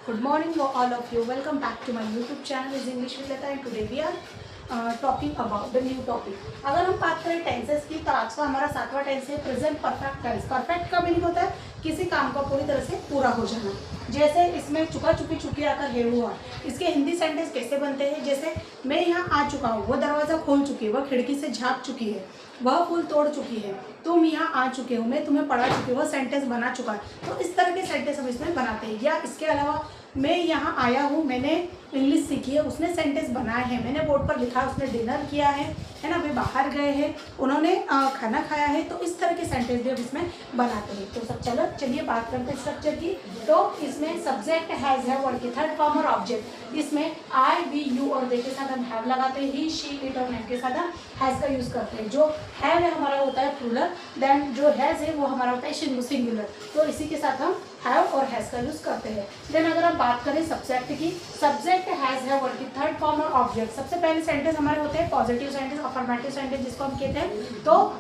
Good morning to all of you. Welcome back to my YouTube channel is English with Lata and today we are talking about the new topic. अगर हम बात करें tenses की तो आज का हमारा 7वां टेंस है प्रेजेंट परफेक्ट टेंस। परफेक्ट का मीनिंग होता है किसी काम का पूरी तरह से पूरा हो जाना। जैसे इसमें चुका चुकी चुकी आकर है हुआ, इसके हिंदी सेंटेंस कैसे बनते हैं? जैसे मैं यहाँ आ चुका हूँ, वह दरवाज़ा खोल चुकी है, वह खिड़की से झाँक चुकी है, वह फूल तोड़ चुकी है, तुम यहाँ आ चुके हो, मैं तुम्हें पढ़ा चुकी हूँ, वह सेंटेंस बना चुका है। तो इस तरह के सेंटेंस हम इसमें बनाते हैं। या इसके अलावा मैं यहाँ आया हूँ, मैंने इंग्लिश सीखी है, उसने सेंटेंस बनाए हैं, मैंने बोर्ड पर लिखा, उसने डिनर किया है ना, वे बाहर गए हैं, उन्होंने खाना खाया है। तो इस तरह के सेंटेंस भी हम इसमें बनाते हैं। तो सब चलिए बात करते हैं स्ट्रक्चर की। तो इसमें सब्जेक्ट हैज़ है वर्ड की थर्ड फॉर्म और ऑब्जेक्ट। इसमें आई वी यू और दे के साथ हम हैव लगाते हैं, ही शी इट और नेम के साथ हम हैज़ का यूज़ करते हैं। जो हैव है हमारा होता है प्लूरल, देन जो हैज़ है वो हमारा होता है सिंगुलर। तो इसी के साथ हम हैव और हैज़ का यूज़ करते हैं। देन अगर हम बात करें सब्जेक्ट की, सब्जेक्ट हैज़ है वर्ड की थर्ड फॉर्म और ऑब्जेक्ट। सबसे पहले सेंटेंस हमारे होते हैं पॉजिटिव सेंटेंस, अफर्मेटिव सेंटेंस जिसको हम कहते हैं। तो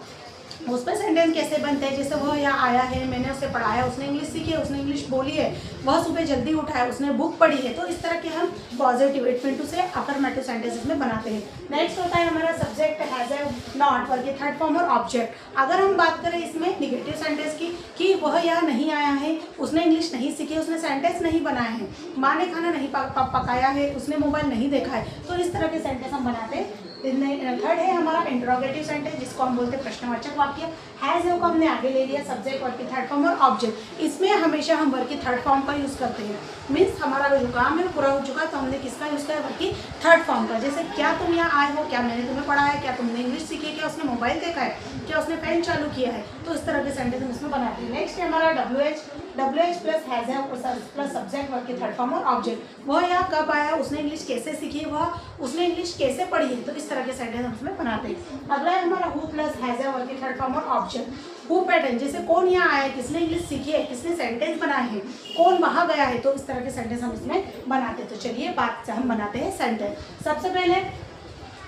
उस पर सेंटेंस कैसे बनते हैं? जैसे वह यहाँ आया है, मैंने उसे पढ़ाया, उसने इंग्लिश सीखी है, उसने इंग्लिश बोली है, वह सुबह जल्दी उठा है, उसने बुक पढ़ी है। तो इस तरह के हम पॉजिटिव इट मीन टू से अफर्मेटिव सेंटेंसेस में बनाते हैं। नेक्स्ट होता है हमारा सब्जेक्ट हैज़ है नॉट वर्ड की थर्ड फॉर्म और ऑब्जेक्ट। अगर हम बात करें इसमें निगेटिव सेंटेंस की कि वह यहाँ नहीं आया है, उसने इंग्लिश नहीं सीखी, उसने सेंटेंस नहीं बनाए हैं, माँ ने खाना नहीं पकाया है, उसने मोबाइल नहीं देखा है। तो इस तरह के सेंटेंस हम बनाते हैं। थर्ड है हमारा इंटरोगेटिव सेंटेंस जिसको हम बोलते हैं प्रश्नवाचक वाक्य। हैज़ है को हमने आगे ले लिया, सब्जेक्ट वर्ड की थर्ड फॉर्म और ऑब्जेक्ट। इसमें हमेशा हम वर्ड की थर्ड फॉर्म का यूज़ करते हैं। मीन्स हमारा जो काम है पूरा हो चुका है तो हमने किसका यूज़ किया? वर्ड की थर्ड फॉर्म का। जैसे क्या तुम यहाँ आए हो, क्या मैंने तुम्हें पढ़ाया है, क्या तुमने इंग्लिश सीखी है, क्या उसने मोबाइल देखा है, क्या उसने फैन चालू किया है। तो इस तरह के सेंटेंस हम इसमें बनाते हैं। नेक्स्ट है हमारा डब्ल्यू एच प्लस हैज़ है प्लस सब्जेक्ट वर्ड की थर्ड फॉर्म और ऑब्जेक्ट। वह यहाँ कब आया, उसने इंग्लिश कैसे सीखी, वह उसने इंग्लिश कैसे पढ़ी है। तो इस तरह के सेंटेंस हम इसमें बनाते हैं। अगला है हमारा हु प्लस हैज़ है वर्ड की थर्ड फॉर्म और ऑब्जेक्ट। हु पैटर्न जैसे कौन यहाँ आया है, किसने इंग्लिश सीखी है, किसने सेंटेंस बनाए हैं, कौन वहाँ गया है। तो इस तरह के सेंटेंस हम इसमें बनाते हैं। तो चलिए बात से हम बनाते हैं सेंटेंस। सबसे पहले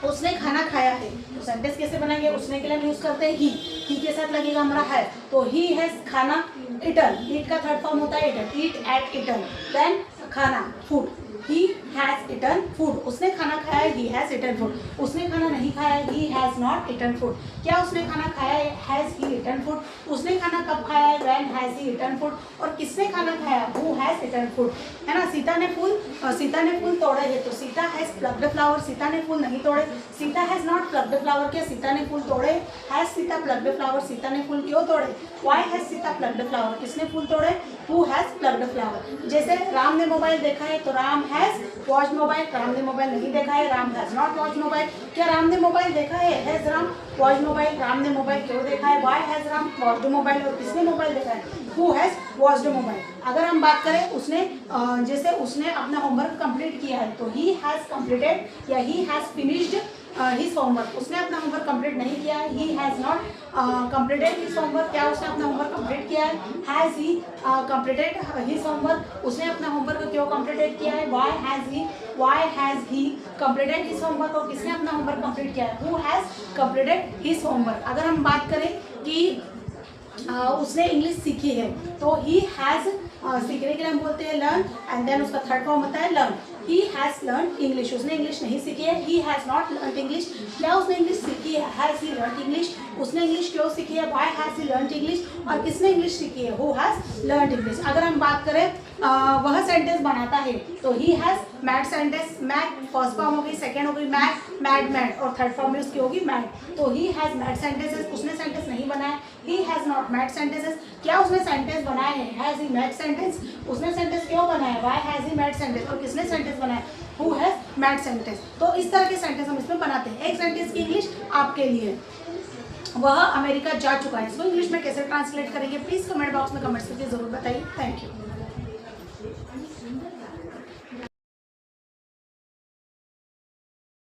उसने खाना खाया है, तो सेंटेंस कैसे बनाएंगे? उसने के लिए हम यूज़ करते हैं ही के साथ लगेगा हमारा है। तो ही हैज़ खाना ईटन, ईट का थर्ड फॉर्म होता है eaten, eat ate eaten. Then खाना food, he has eaten food. उसने खाना खाया है, ही हैज़ ईटन फूड। उसने खाना नहीं खाया है, he has not eaten food. क्या उसने खाना खाया है? Has he eaten food. उसने खाना कब खाया है? When has he eaten food. और किसने खाना खाया? हु हैज़ ईटन फूड, है ना। सीता ने फूल तोड़े हैं, तो Sita has plucked flower, Sita ने फूल नहीं तोड़े। Sita has not plucked flower, क्या सीता ने फूल तोड़े? Has Sita plucked flower, Sita ने फूल क्यों तोड़े? Why has Sita plucked flower, किसने फूल तोड़े? Who has plucked flower. जैसे राम ने मोबाइल देखा है, तो Ram has watch mobile, Ram ने मोबाइल नहीं देखा है, Ram has not watch mobile. क्या राम ने मोबाइल देखा है? Has Ram watch mobile, Ram ने मोबाइल क्यों देखा है? Why has Ram watched mobile. और किसने मोबाइल देखा है? Who has watched mobile. अगर हम बात करें उसने जैसे उसने अपना होमवर्क कंप्लीट किया है, तो ही हैज़ कंप्लीटेड या he has finished his homework. उसने अपना होमवर्क कंप्लीट नहीं किया है, he has not completed his homework. क्या उसने अपना होमवर्क कंप्लीट किया है? Has he completed his homework. उसने अपना होमवर्क क्यों कंप्लीटेड किया है? Why has he completed his homework. और किसने अपना होमवर्क कंप्लीट किया है? Who has completed his homework. अगर हम बात करें कि उसने इंग्लिश सीखी है, तो ही हैज़ सीखने के लिए हम बोलते हैं लर्न, एंड देन उसका थर्ड फॉर्म होता है learn. He has learn English, उसने इंग्लिश नहीं सीखी है, he has not learn English. क्या उसने इंग्लिश सीखी है? Has he learn English. उसने इंग्लिश क्यों सीखी है? Why has he learn English. और किसने इंग्लिश सीखी है? Who has learn English. अगर हम बात करें वह सेंटेंस बनाता है, तो he has mad sentence, mad first form हो गई, सेकेंड हो गई मैड और थर्ड फॉर्म में उसकी होगी मैड। तो ही हैज़ मैड सेंटेंसेस, उसने सेंटेंस नहीं बनाया, ही हैज़ नॉट मैड सेंटेंसेस। क्या उसने सेंटेंस बनाए हैं? Has he mad sentence. उसने सेंटेंस क्यों बनाया? Why has he mad sentence. और किसने सेंटेंस बनाया? Who has mad sentence. तो इस तरह के सेंटेंस हम इसमें बनाते हैं। एक सेंटेंस की इंग्लिश आपके लिए, वह अमेरिका जा चुका है, इसको इंग्लिश में कैसे ट्रांसलेट करेंगे? प्लीज़ कमेंट बॉक्स में कमेंट्स करके जरूर बताइए। Thank you.